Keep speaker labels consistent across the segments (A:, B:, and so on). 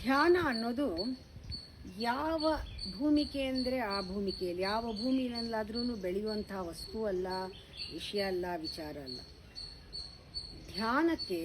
A: ಧ್ಯಾನ ಅನ್ನೋದು ಯಾವ ಭೂಮಿಕೆ ಅಂದರೆ ಆ ಭೂಮಿಕೆಯಲ್ಲಿ ಯಾವ ಭೂಮಿಯಲ್ಲಾದ್ರೂ ಬೆಳೆಯುವಂಥ ವಸ್ತು ಅಲ್ಲ, ವಿಷಯ ಅಲ್ಲ, ವಿಚಾರ ಅಲ್ಲ. ಧ್ಯಾನಕ್ಕೆ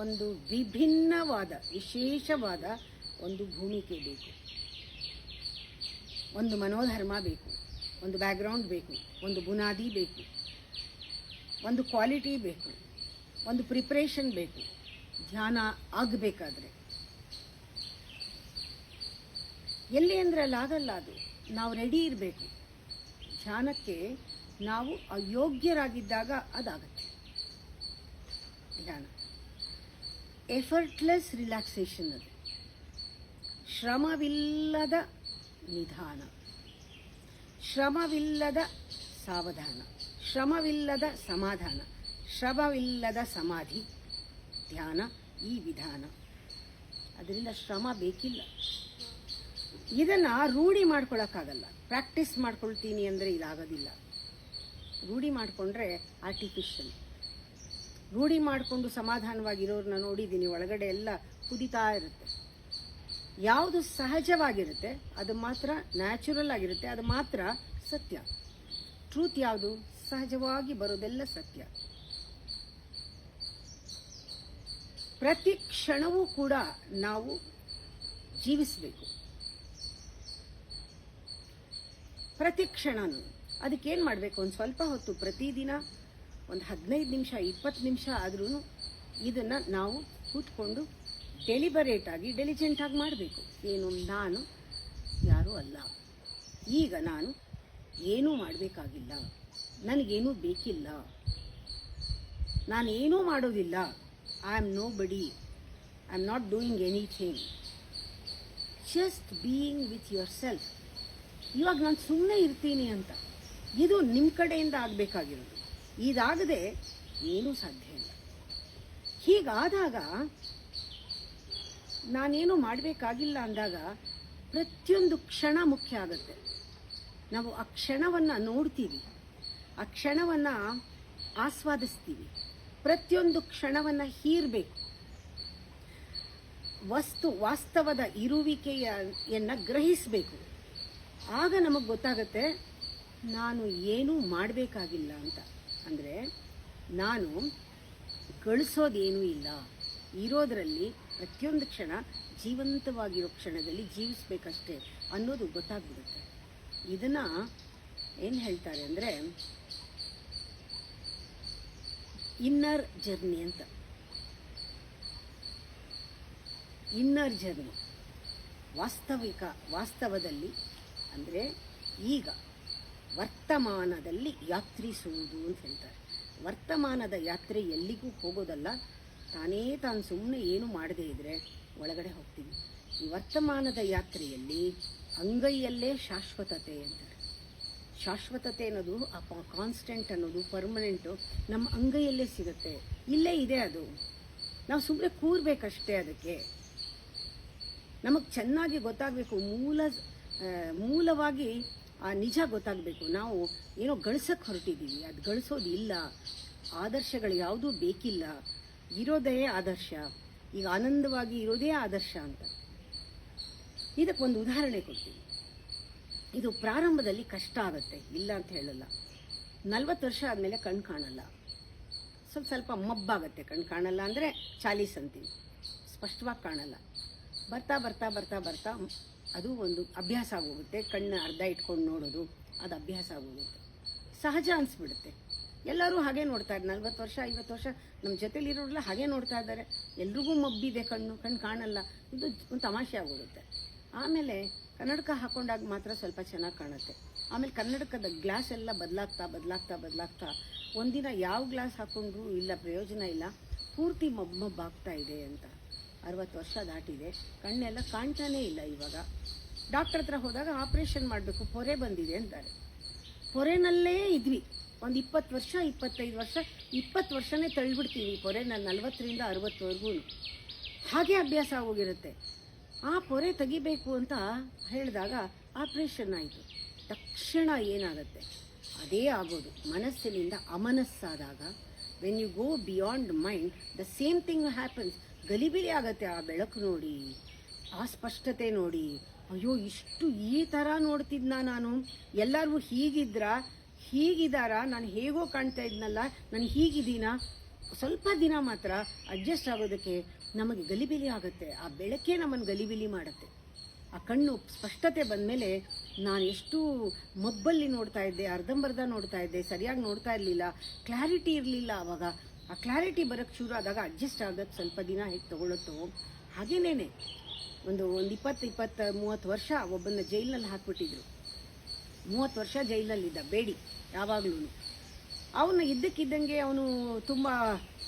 A: ಒಂದು ವಿಭಿನ್ನವಾದ ವಿಶೇಷವಾದ ಒಂದು ಭೂಮಿಕೆ ಬೇಕು, ಒಂದು ಮನೋಧರ್ಮ ಬೇಕು, ಒಂದು ಬ್ಯಾಕ್ಗ್ರೌಂಡ್ ಬೇಕು, ಒಂದು ಬುನಾದಿ ಬೇಕು, ಒಂದು ಕ್ವಾಲಿಟಿ ಬೇಕು, ಒಂದು ಪ್ರಿಪ್ರೇಷನ್ ಬೇಕು. ಧ್ಯಾನ ಆಗಬೇಕಾದ್ರೆ ಎಲ್ಲಿ ಅಂದರೆ ಅಲ್ಲಾಗಲ್ಲ. ಅದು ನಾವು ರೆಡಿ ಇರಬೇಕು. ಧ್ಯಾನಕ್ಕೆ ನಾವು ಅಯೋಗ್ಯರಾಗಿದ್ದಾಗ ಅದಾಗತ್ತೆ. ಧ್ಯಾನ ಎಫರ್ಟ್ಲೆಸ್ ರಿಲ್ಯಾಕ್ಸೇಷನ್, ಅದು ಶ್ರಮವಿಲ್ಲದ ನಿಧಾನ, ಶ್ರಮವಿಲ್ಲದ ಸಾವಧಾನ, ಶ್ರಮವಿಲ್ಲದ ಸಮಾಧಾನ, ಶ್ರಮವಿಲ್ಲದ ಸಮಾಧಿ. ಧ್ಯಾನ ಈ ವಿಧಾನ. ಅದರಿಂದ ಶ್ರಮ ಬೇಕಿಲ್ಲ. ಇದನ್ನು ರೂಢಿ ಮಾಡ್ಕೊಳ್ಳೋಕ್ಕಾಗಲ್ಲ. ಪ್ರಾಕ್ಟೀಸ್ ಮಾಡ್ಕೊಳ್ತೀನಿ ಅಂದರೆ ಇದಾಗೋದಿಲ್ಲ. ರೂಢಿ ಮಾಡಿಕೊಂಡ್ರೆ ಆರ್ಟಿಫಿಷಿಯಲ್. ರೂಢಿ ಮಾಡಿಕೊಂಡು ಸಮಾಧಾನವಾಗಿರೋರನ್ನ ನೋಡಿದ್ದೀನಿ, ಒಳಗಡೆ ಎಲ್ಲ ಕುದಿತಾ ಇರುತ್ತೆ. ಯಾವುದು ಸಹಜವಾಗಿರುತ್ತೆ ಅದು ಮಾತ್ರ ನ್ಯಾಚುರಲ್ ಆಗಿರುತ್ತೆ, ಅದು ಮಾತ್ರ ಸತ್ಯ. ಟ್ರೂತ್ ಯಾವುದು? ಸಹಜವಾಗಿ ಬರೋದೆಲ್ಲ ಸತ್ಯ. ಪ್ರತಿ ಕ್ಷಣವೂ ಕೂಡ ನಾವು ಜೀವಿಸಬೇಕು. ಪ್ರತಿ ಕ್ಷಣನೂ ಅದಕ್ಕೇನು ಮಾಡಬೇಕು? ಒಂದು ಸ್ವಲ್ಪ ಹೊತ್ತು ಪ್ರತಿದಿನ ಒಂದು 15 ನಿಮಿಷ 20 ನಿಮಿಷ ಆದ್ರೂ ಇದನ್ನು ನಾವು ಕೂತ್ಕೊಂಡು ಡೆಲಿಬರೇಟಾಗಿ ಡೆಲಿಜೆಂಟಾಗಿ ಮಾಡಬೇಕು. ಏನು, ನಾನು ಯಾರೂ ಅಲ್ಲ, ಈಗ ನಾನು ಏನೂ ಮಾಡಬೇಕಾಗಿಲ್ಲ, ನನಗೇನೂ ಬೇಕಿಲ್ಲ, ನಾನೇನೂ ಮಾಡೋದಿಲ್ಲ, ಐ ಆಮ್ ನೋ ಬಡಿ, I am not doing anything, just being with your self. ಇವಾಗ ನಾನು ಸುಮ್ಮನೆ ಇರ್ತೀನಿ ಅಂತ, ಇದು ನಿಮ್ಮ ಕಡೆಯಿಂದ ಆಗಬೇಕಾಗಿರೋದು. ಇದಾಗದೆ ಏನೂ ಸಾಧ್ಯ ಇಲ್ಲ. ಹೀಗಾದಾಗ ನಾನೇನು ಮಾಡಬೇಕಾಗಿಲ್ಲ ಅಂದಾಗ ಪ್ರತಿಯೊಂದು ಕ್ಷಣ ಮುಖ್ಯ ಆಗುತ್ತೆ. ನಾವು ಆ ಕ್ಷಣವನ್ನು ನೋಡ್ತೀವಿ, ಆ ಕ್ಷಣವನ್ನು ಆಸ್ವಾದಿಸ್ತೀವಿ, ಪ್ರತಿಯೊಂದು ಕ್ಷಣವನ್ನು ಹೀರಬೇಕು. ವಾಸ್ತವದ ಇರುವಿಕೆಯನ್ನು ಗ್ರಹಿಸಬೇಕು. ಆಗ ನಮಗೆ ಗೊತ್ತಾಗುತ್ತೆ ನಾನು ಏನೂ ಮಾಡಬೇಕಾಗಿಲ್ಲ ಅಂತ. ಅಂದರೆ ನಾನು ಗಳಿಸೋದೇನೂ ಇಲ್ಲ, ಇರೋದರಲ್ಲಿ ಪ್ರತಿಯೊಂದು ಕ್ಷಣ ಜೀವಂತವಾಗಿರೋ ಕ್ಷಣದಲ್ಲಿ ಜೀವಿಸಬೇಕಷ್ಟೇ ಅನ್ನೋದು ಗೊತ್ತಾಗ್ಬಿಡುತ್ತೆ. ಇದನ್ನು ಏನು ಹೇಳ್ತಾರೆ ಅಂದರೆ ಇನ್ನರ್ ಜರ್ನಿ ಅಂತ. ಇನ್ನರ್ ಜರ್ನಿ ವಾಸ್ತವದಲ್ಲಿ ಅಂದರೆ ಈಗ ವರ್ತಮಾನದಲ್ಲಿ ಯಾತ್ರಿಸುವುದು ಅಂತ ಹೇಳ್ತಾರೆ. ವರ್ತಮಾನದ ಯಾತ್ರೆ ಎಲ್ಲಿಗೂ ಹೋಗೋದಲ್ಲ, ತಾನು ಸುಮ್ಮನೆ ಏನು ಮಾಡದೇ ಇದ್ದರೆ ಒಳಗಡೆ ಹೋಗ್ತೀವಿ. ಈ ವರ್ತಮಾನದ ಯಾತ್ರೆಯಲ್ಲಿ ಅಂಗೈಯಲ್ಲೇ ಶಾಶ್ವತತೆ ಅಂತಾರೆ. ಶಾಶ್ವತತೆ ಅನ್ನೋದು, ಆ ಕಾನ್ಸ್ಟೆಂಟ್ ಅನ್ನೋದು, ಪರ್ಮನೆಂಟು ನಮ್ಮ ಅಂಗೈಯಲ್ಲೇ ಸಿಗುತ್ತೆ, ಇಲ್ಲೇ ಇದೆ. ಅದು ನಾವು ಸುಮ್ಮನೆ ಕೂರ್ಬೇಕಷ್ಟೇ. ಅದಕ್ಕೆ ನಮಗೆ ಚೆನ್ನಾಗಿ ಗೊತ್ತಾಗಬೇಕು, ಮೂಲವಾಗಿ ಆ ನಿಜ ಗೊತ್ತಾಗಬೇಕು. ನಾವು ಏನೋ ಗಳಿಸಕ್ಕೆ ಹೊರಟಿದ್ದೀವಿ, ಅದು ಗಳಿಸೋದು ಇಲ್ಲ. ಆದರ್ಶಗಳು ಯಾವುದೂ ಬೇಕಿಲ್ಲ, ಇರೋದೇ ಆದರ್ಶ. ಈಗ ಆನಂದವಾಗಿ ಇರೋದೇ ಆದರ್ಶ ಅಂತ. ಇದಕ್ಕೊಂದು ಉದಾಹರಣೆ ಕೊಡ್ತೀನಿ. ಇದು ಪ್ರಾರಂಭದಲ್ಲಿ ಕಷ್ಟ ಆಗುತ್ತೆ, ಇಲ್ಲ ಅಂತ ಹೇಳಲ್ಲ. 40 ವರ್ಷ ಆದಮೇಲೆ ಕಣ್ಣು ಕಾಣಲ್ಲ, ಸ್ವಲ್ಪ ಮಬ್ಬಾಗತ್ತೆ. ಕಣ್ಣು ಕಾಣಲ್ಲ ಅಂದರೆ ಚಾಲೀಸ್ ಅಂತೀವಿ, ಸ್ಪಷ್ಟವಾಗಿ ಕಾಣಲ್ಲ. ಬರ್ತಾ ಬರ್ತಾ ಬರ್ತಾ ಬರ್ತಾ ಅದು ಒಂದು ಅಭ್ಯಾಸ ಆಗೋಗುತ್ತೆ. ಕಣ್ಣು ಅರ್ಧ ಇಟ್ಕೊಂಡು ನೋಡೋದು ಅದು ಅಭ್ಯಾಸ ಆಗೋಗುತ್ತೆ, ಸಹಜ ಅನಿಸ್ಬಿಡುತ್ತೆ. ಎಲ್ಲರೂ ಹಾಗೆ ನೋಡ್ತಾ ಇದ್ದಾರೆ. 40 ವರ್ಷ 50 ವರ್ಷ ನಮ್ಮ ಜೊತೆಲಿರೋರೆಲ್ಲ ಹಾಗೆ ನೋಡ್ತಾ ಇದ್ದಾರೆ. ಎಲ್ರಿಗೂ ಮಬ್ಬಿದೆ, ಕಣ್ಣು ಕಾಣಲ್ಲ. ಇದು ಒಂದು ತಮಾಷೆ ಆಗೋಗುತ್ತೆ. ಆಮೇಲೆ ಕನ್ನಡಕ ಹಾಕೊಂಡಾಗ ಮಾತ್ರ ಸ್ವಲ್ಪ ಚೆನ್ನಾಗಿ ಕಾಣುತ್ತೆ. ಆಮೇಲೆ ಕನ್ನಡಕದ ಗ್ಲಾಸ್ ಎಲ್ಲ ಬದಲಾಗ್ತಾ ಒಂದಿನ ಯಾವ ಗ್ಲಾಸ್ ಹಾಕೊಂಡ್ರೂ ಇಲ್ಲ, ಪ್ರಯೋಜನ ಇಲ್ಲ, ಪೂರ್ತಿ ಮಬ್ಬಾಗ್ತಾ ಇದೆ ಅಂತ. 60 ವರ್ಷ ದಾಟಿದೆ, ಕಣ್ಣೆಲ್ಲ ಕಾಣ್ತಾನೇ ಇಲ್ಲ. ಇವಾಗ ಡಾಕ್ಟರ್ ಹತ್ರ ಹೋದಾಗ ಆಪ್ರೇಷನ್ ಮಾಡಬೇಕು, ಪೊರೆ ಬಂದಿದೆ ಅಂತಾರೆ. ಪೊರೆನಲ್ಲೇ ಇದ್ವಿ ಒಂದು 20 ವರ್ಷ 25 ವರ್ಷ, 20 ವರ್ಷನೇ ತಳ್ಳಿಬಿಡ್ತೀವಿ ಪೊರೆನ. 40ರಿಂದ 60ವರೆಗೂ ಹಾಗೆ ಅಭ್ಯಾಸ ಆಗೋಗಿರುತ್ತೆ. ಆ ಪೊರೆ ತೆಗಿಬೇಕು ಅಂತ ಹೇಳಿದಾಗ ಆಪ್ರೇಷನ್ ಆಯಿತು. ತಕ್ಷಣ ಏನಾಗುತ್ತೆ? ಅದೇ ಆಗೋದು. ಮನಸ್ಸಿನಿಂದ ಅಮನಸ್ಸಾದಾಗ, when you go beyond mind, the same thing happens. ಗಲಿಬಿಲಿ ಆಗುತ್ತೆ ಆ ಬೆಳಕು ನೋಡಿ. ಆ ಸ್ಪಷ್ಟತೆ ನೋಡಿ, ಅಯ್ಯೋ ಇಷ್ಟು ಈ ಥರ ನೋಡ್ತಿದ್ನ ನಾನು, ಎಲ್ಲರೂ ಹೀಗಿದ್ದಾರ, ನಾನು ಹೇಗೋ ಕಾಣ್ತಾ ಇದ್ನಲ್ಲ, ನಾನು ಹೀಗಿದ್ದೀನ. ಸ್ವಲ್ಪ ದಿನ ಮಾತ್ರ ಅಡ್ಜಸ್ಟ್ ಆಗೋದಕ್ಕೆ ನಮಗೆ ಗಲಿಬಿಲಿ ಆಗುತ್ತೆ. ಆ ಬೆಳಕೆ ನಮ್ಮನ್ನು ಗಲಿಬಿಲಿ ಮಾಡುತ್ತೆ. ಆ ಕಣ್ಣು ಸ್ಪಷ್ಟತೆ ಬಂದಮೇಲೆ ನಾನು ಎಷ್ಟು ಮಬ್ಬಲ್ಲಿ ನೋಡ್ತಾ ಇದ್ದೆ, ಅರ್ಧಂಬರ್ಧ ನೋಡ್ತಾ ಇದ್ದೆ, ಸರಿಯಾಗಿ ನೋಡ್ತಾ ಇರಲಿಲ್ಲ, ಕ್ಲಾರಿಟಿ ಇರಲಿಲ್ಲ. ಆವಾಗ ಆ ಕ್ಲಾರಿಟಿ ಬರೋಕ್ಕೆ ಶುರು ಆದಾಗ ಅಡ್ಜಸ್ಟ್ ಆಗೋಕ್ಕೆ ಸ್ವಲ್ಪ ದಿನ ಹೇಗೆ ತಗೊಳುತ್ತೋ ಹಾಗೇನೇನೆ ಒಂದು 20-30 ವರ್ಷ ಒಬ್ಬನ ಜೈಲಿನಲ್ಲಿ ಹಾಕ್ಬಿಟ್ಟಿದ್ರು. 30 ವರ್ಷ ಜೈಲಲ್ಲಿದ್ದ ಬೇಡಿ ಯಾವಾಗಲೂ. ಅವನು ಇದ್ದಕ್ಕಿದ್ದಂಗೆ ಅವನು ತುಂಬ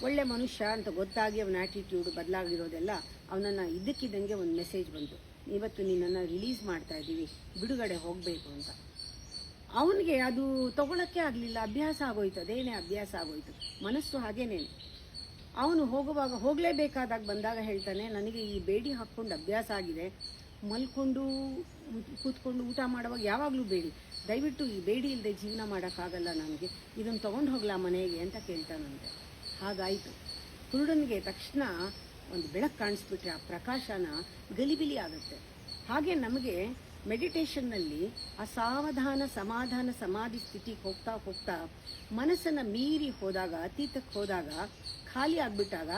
A: ಒಳ್ಳೆ ಮನುಷ್ಯ ಅಂತ ಗೊತ್ತಾಗಿ ಅವನ ಆ್ಯಟಿಟ್ಯೂಡ್ ಬದಲಾಗಿರೋದೆಲ್ಲ, ಅವನನ್ನು ಇದ್ದಕ್ಕಿದ್ದಂಗೆ ಒಂದು ಮೆಸೇಜ್ ಬಂತು, ಇವತ್ತು ನಿನ್ನನ್ನು ರಿಲೀಸ್ ಮಾಡ್ತಾ ಇದ್ದೀವಿ, ಬಿಡುಗಡೆ ಹೋಗಬೇಕು ಅಂತ. ಅವನಿಗೆ ಅದು ತಗೊಳಕ್ಕೆ ಆಗಲಿಲ್ಲ, ಅಭ್ಯಾಸ ಆಗೋಯ್ತು, ಅದೇನೇ ಅಭ್ಯಾಸ ಆಗೋಯ್ತು, ಮನಸ್ಸು ಹಾಗೇನೇನೆ. ಅವನು ಹೋಗಲೇಬೇಕಾದಾಗ ಬಂದಾಗ ಹೇಳ್ತಾನೆ, ನನಗೆ ಈ ಬೇಡಿ ಹಾಕ್ಕೊಂಡು ಅಭ್ಯಾಸ ಆಗಿದೆ, ಮಲ್ಕೊಂಡು ಕೂತ್ಕೊಂಡು ಊಟ ಮಾಡುವಾಗ ಯಾವಾಗಲೂ ಬೇಡಿ, ದಯವಿಟ್ಟು ಈ ಬೇಡಿ ಇಲ್ಲದೆ ಜೀವನ ಮಾಡೋಕ್ಕಾಗಲ್ಲ ನನಗೆ, ಇದನ್ನು ತೊಗೊಂಡು ಹೋಗ್ಲಾ ಮನೆಗೆ ಅಂತ ಕೇಳ್ತಾನಂತೆ. ಹಾಗಾಯಿತು. ಕುರುಡನಿಗೆ ತಕ್ಷಣ ಒಂದು ಬೆಳಕು ಕಾಣಿಸ್ಬಿಟ್ರೆ ಆ ಪ್ರಕಾಶನ ಗಲಿಬಿಲಿ ಆಗುತ್ತೆ. ಹಾಗೆ ನಮಗೆ ಮೆಡಿಟೇಷನ್ನಲ್ಲಿ ಆ ಸಾವಧಾನ ಸಮಾಧಾನ ಸಮಾಧಿ ಸ್ಥಿತಿಗೆ ಹೋಗ್ತಾ ಹೋಗ್ತಾ ಮನಸ್ಸನ್ನು ಮೀರಿ ಹೋದಾಗ, ಅತೀತಕ್ಕೆ ಹೋದಾಗ, ಖಾಲಿ ಆಗಿಬಿಟ್ಟಾಗ,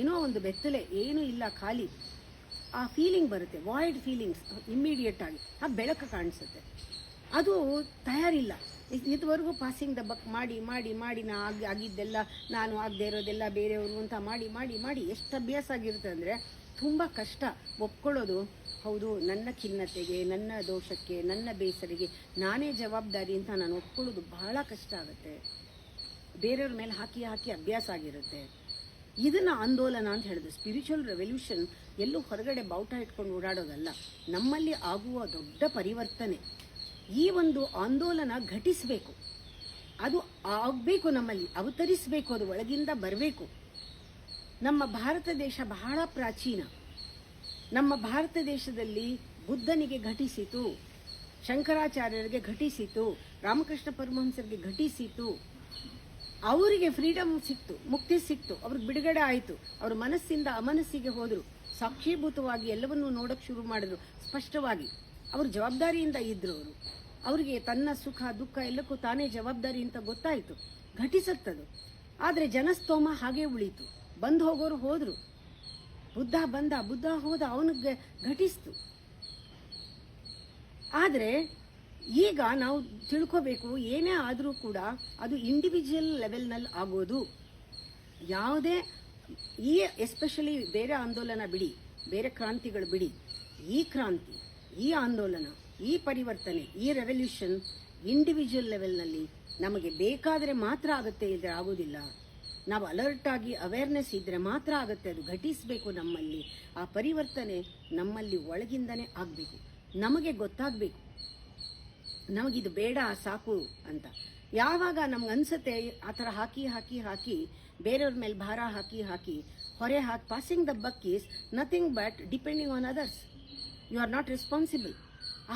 A: ಏನೋ ಒಂದು ಬೆತ್ತಲೆ, ಏನೂ ಇಲ್ಲ, ಖಾಲಿ, ಆ ಫೀಲಿಂಗ್ ಬರುತ್ತೆ, ವಾಯ್ಡ್ ಫೀಲಿಂಗ್ಸ್ ಇಮ್ಮಿಡಿಯೇಟ್ ಆಗಿ ಆ ಬೆಳಕು ಕಾಣಿಸುತ್ತೆ. ಅದು ತಯಾರಿಲ್ಲ. ಇದುವರೆಗೂ ಪಾಸಿಂಗ್ ದ ಬಕ್ ಮಾಡಿ ಮಾಡಿ ಮಾಡಿ ಆಗಿದ್ದೆಲ್ಲ ನಾನು ಆಗದೆ ಇರೋದೆಲ್ಲ ಬೇರೆಯವರು ಅಂತ ಮಾಡಿ ಮಾಡಿ ಮಾಡಿ ಎಷ್ಟು ಅಭ್ಯಾಸ ಆಗಿರುತ್ತೆ ಅಂದರೆ ತುಂಬ ಕಷ್ಟ ಒಪ್ಕೊಳ್ಳೋದು. ಹೌದು, ನನ್ನ ಖಿನ್ನತೆಗೆ, ನನ್ನ ದೋಷಕ್ಕೆ, ನನ್ನ ಬೇಸರಿಗೆ ನಾನೇ ಜವಾಬ್ದಾರಿ ಅಂತ ನಾನು ಒಪ್ಕೊಳ್ಳೋದು ಬಹಳ ಕಷ್ಟ ಆಗುತ್ತೆ. ಬೇರೆಯವ್ರ ಮೇಲೆ ಹಾಕಿ ಹಾಕಿ ಅಭ್ಯಾಸ ಆಗಿರುತ್ತೆ. ಇದನ್ನು ಆಂದೋಲನ ಅಂತ ಹೇಳಿದ್ರು. ಸ್ಪಿರಿಚುವಲ್ ರೆವಲ್ಯೂಷನ್ ಎಲ್ಲೂ ಹೊರಗಡೆ ಬಾವುಟ ಇಟ್ಕೊಂಡು ಓಡಾಡೋದಲ್ಲ, ನಮ್ಮಲ್ಲಿ ಆಗುವ ದೊಡ್ಡ ಪರಿವರ್ತನೆ. ಈ ಒಂದು ಆಂದೋಲನ ಘಟಿಸಬೇಕು, ಅದು ಆಗಬೇಕು, ನಮ್ಮಲ್ಲಿ ಅವತರಿಸಬೇಕು, ಅದು ಒಳಗಿಂದ ಬರಬೇಕು. ನಮ್ಮ ಭಾರತ ದೇಶ ಬಹಳ ಪ್ರಾಚೀನ. ನಮ್ಮ ಭಾರತ ದೇಶದಲ್ಲಿ ಬುದ್ಧನಿಗೆ ಘಟಿಸಿತು, ಶಂಕರಾಚಾರ್ಯರಿಗೆ ಘಟಿಸಿತು, ರಾಮಕೃಷ್ಣ ಪರಮಹಂಸರಿಗೆ ಘಟಿಸಿತು. ಅವರಿಗೆ ಫ್ರೀಡಮ್ ಸಿಕ್ತು, ಮುಕ್ತಿ ಸಿಕ್ತು, ಅವ್ರಿಗೆ ಬಿಡುಗಡೆ ಆಯಿತು. ಅವ್ರ ಮನಸ್ಸಿಂದ ಅಮನಸ್ಸಿಗೆ ಹೋದರು, ಸಾಕ್ಷೀಭೂತವಾಗಿ ಎಲ್ಲವನ್ನೂ ನೋಡೋಕ್ಕೆ ಶುರು ಮಾಡಿದ್ರು. ಸ್ಪಷ್ಟವಾಗಿ ಅವರು ಜವಾಬ್ದಾರಿಯಿಂದ ಇದ್ರು. ಅವರಿಗೆ ತನ್ನ ಸುಖ ದುಃಖ ಎಲ್ಲಕ್ಕೂ ತಾನೇ ಜವಾಬ್ದಾರಿ ಅಂತ ಗೊತ್ತಾಯಿತು. ಘಟಿಸುತ್ತದು. ಆದರೆ ಜನಸ್ತೋಮ ಹಾಗೆ ಉಳೀತು. ಬಂದು ಹೋಗೋರು ಹೋದ್ರು. ಬುದ್ಧ ಬಂದ, ಬುದ್ಧ ಹೋದ, ಅವನಿಗೆ ಘಟಿಸ್ತು. ಆದರೆ ಈಗ ನಾವು ತಿಳ್ಕೋಬೇಕು, ಏನೇ ಆದರೂ ಕೂಡ ಅದು ಇಂಡಿವಿಜುವಲ್ ಲೆವೆಲ್ನಲ್ಲಿ ಆಗೋದು. ಯಾವುದೇ ಎಸ್ಪೆಷಲಿ ಬೇರೆ ಆಂದೋಲನ ಬಿಡಿ, ಬೇರೆ ಕ್ರಾಂತಿಗಳು ಬಿಡಿ, ಈ ಕ್ರಾಂತಿ, ಈ ಆಂದೋಲನ, ಈ ಪರಿವರ್ತನೆ, ಈ ರೆವಲ್ಯೂಷನ್ ಇಂಡಿವಿಜುವಲ್ ಲೆವೆಲ್ನಲ್ಲಿ ನಮಗೆ ಬೇಕಾದರೆ ಮಾತ್ರ ಆಗುತ್ತೆ, ಇದ್ರೆ ಆಗೋದಿಲ್ಲ. ನಾವು ಅಲರ್ಟ್ ಆಗಿ ಅವೇರ್ನೆಸ್ ಇದ್ರೆ ಮಾತ್ರ ಆಗುತ್ತೆ. ಅದು ಘಟಿಸಬೇಕು ನಮ್ಮಲ್ಲಿ. ಆ ಪರಿವರ್ತನೆ ನಮ್ಮಲ್ಲಿ ಒಳಗಿಂದನೇ ಆಗಬೇಕು. ನಮಗೆ ಗೊತ್ತಾಗಬೇಕು, ನಮಗಿದು ಬೇಡ, ಸಾಕು ಅಂತ. ಯಾವಾಗ ನಮ್ಗೆ ಅನ್ಸುತ್ತೆ ಆ ಥರ ಹಾಕಿ ಹಾಕಿ ಹಾಕಿ ಬೇರೆಯವ್ರ ಮೇಲೆ ಭಾರ ಹಾಕಿ ಹಾಕಿ ಹೊರೆ ಹಾಕಿ, passing the buck is nothing but depending on others. You are not responsible.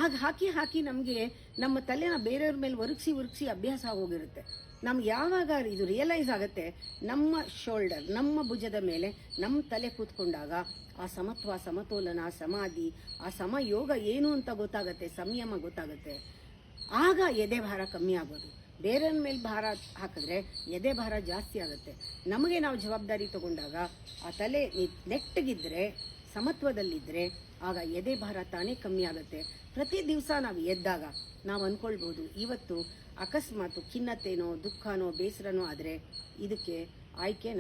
A: ಆಗ ಹಾಕಿ ಹಾಕಿ ನಮಗೆ ನಮ್ಮ ತಲೆನ ಬೇರೆಯವ್ರ ಮೇಲೆ ಒರಗಿಸಿ ಅಭ್ಯಾಸ ಹೋಗಿರುತ್ತೆ. ನಮ್ಗೆ ಯಾವಾಗ ಇದು ರಿಯಲೈಸ್ ಆಗುತ್ತೆ, ನಮ್ಮ ಶೋಲ್ಡರ್, ನಮ್ಮ ಭುಜದ ಮೇಲೆ ನಮ್ಮ ತಲೆ ಕೂತ್ಕೊಂಡಾಗ ಆ ಸಮತ್ವ, ಸಮತೋಲನ, ಸಮಾಧಿ, ಆ ಸಮಯೋಗ ಏನು ಅಂತ ಗೊತ್ತಾಗುತ್ತೆ, ಸಂಯಮ ಗೊತ್ತಾಗುತ್ತೆ. ಆಗ ಎದೆ ಭಾರ ಕಮ್ಮಿ ಆಗೋದು. ಬೇರೆಯವ್ರ ಮೇಲೆ ಭಾರ ಹಾಕಿದ್ರೆ ಎದೆ ಭಾರ ಜಾಸ್ತಿ ಆಗುತ್ತೆ. ನಮಗೆ ನಾವು ಜವಾಬ್ದಾರಿ ತಗೊಂಡಾಗ ಆ ತಲೆ ನೆಟ್ಟಗಿದ್ರೆ, ಸಮತ್ವದಲ್ಲಿದ್ದರೆ, ಆಗ ಎದೆ ಭಾರ ತಾನೇ ಕಮ್ಮಿ ಆಗುತ್ತೆ. ಪ್ರತಿ ದಿವಸ ನಾವು ಎದ್ದಾಗ ನಾವು ಅಂದ್ಕೊಳ್ಬೋದು, ಇವತ್ತು ಅಕಸ್ಮಾತ್ ಖಿನ್ನತೆನೋ ದುಃಖನೋ ಬೇಸರನೋ ಆದರೆ ಇದಕ್ಕೆ ಆಯ್ಕೆ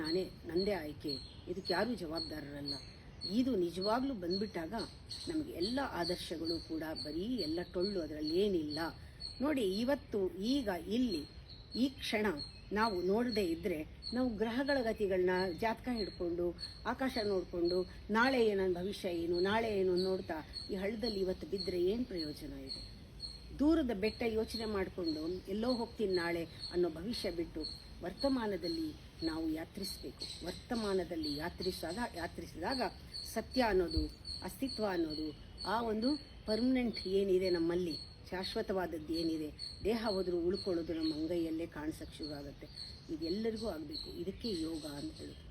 A: ನಂದೇ ಆಯ್ಕೆ, ಇದಕ್ಕೆ ಯಾರೂ ಜವಾಬ್ದಾರರಲ್ಲ. ಇದು ನಿಜವಾಗ್ಲೂ ಬಂದ್ಬಿಟ್ಟಾಗ ನಮಗೆ ಎಲ್ಲ ಆದರ್ಶಗಳು ಕೂಡ ಬರೀ ಎಲ್ಲ ಟೊಳ್ಳು, ಅದರಲ್ಲಿ ಏನಿಲ್ಲ. ನೋಡಿ, ಇವತ್ತು ಈಗ ಇಲ್ಲಿ ಈ ಕ್ಷಣ ನಾವು ನೋಡದೇ ಇದ್ದರೆ, ನಾವು ಗ್ರಹಗಳ ಗತಿಗಳನ್ನ ಜಾತಕ ಹಿಡ್ಕೊಂಡು, ಆಕಾಶ ನೋಡಿಕೊಂಡು, ನಾಳೆ ನನ್ನ ಭವಿಷ್ಯ ಏನು, ನಾಳೆ ಏನು ನೋಡ್ತಾ ಈ ಹಳ್ಳದಲ್ಲಿ ಇವತ್ತು ಬಿದ್ದರೆ ಏನು ಪ್ರಯೋಜನ ಇದೆ? ದೂರದ ಬೆಟ್ಟ ಯೋಚನೆ ಮಾಡಿಕೊಂಡು ಎಲ್ಲೋ ಹೋಗ್ತೀನಿ ನಾಳೆ ಅನ್ನೋ ಭವಿಷ್ಯ ಬಿಟ್ಟು ವರ್ತಮಾನದಲ್ಲಿ ನಾವು ಯಾತ್ರಿಸಬೇಕು. ವರ್ತಮಾನದಲ್ಲಿ ಯಾತ್ರಿಸಿದಾಗ ಸತ್ಯ ಅನ್ನೋದು, ಅಸ್ತಿತ್ವ ಅನ್ನೋದು, ಆ ಒಂದು ಪರ್ಮನೆಂಟ್ ಏನಿದೆ ನಮ್ಮಲ್ಲಿ, ಶಾಶ್ವತವಾದದ್ದು ಏನಿದೆ, ದೇಹ ಹೋದರೂ ಉಳ್ಕೊಳ್ಳೋದು ನಮ್ಮ ಅಂಗೈಯಲ್ಲೇ ಕಾಣಿಸೋಕ್ಕೆ ಶುರು ಆಗುತ್ತೆ. ಇದೆಲ್ಲರಿಗೂ ಆಗಬೇಕು. ಇದಕ್ಕೆ ಯೋಗ ಅಂತ ಹೇಳೋದು.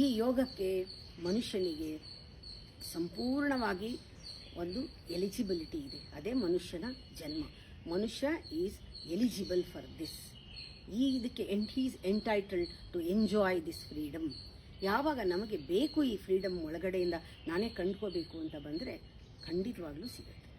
A: ಈ ಯೋಗಕ್ಕೆ ಮನುಷ್ಯನಿಗೆ ಸಂಪೂರ್ಣವಾಗಿ ಒಂದು ಎಲಿಜಿಬಿಲಿಟಿ ಇದೆ. ಅದೇ ಮನುಷ್ಯನ ಜನ್ಮ. ಮನುಷ್ಯ ಈಸ್ ಎಲಿಜಿಬಲ್ ಫಾರ್ ದಿಸ್. ಇದಕ್ಕೆ is entitled to enjoy this freedom. ಯಾವಾಗ ನಮಗೆ ಬೇಕು ಈ ಫ್ರೀಡಮ್ ಒಳಗಡೆಯಿಂದ ನಾನೇ ಕಂಡ್ಕೋಬೇಕು ಅಂತ ಬಂದರೆ ಖಂಡಿತವಾಗ್ಲೂ ಸಿಗುತ್ತೆ.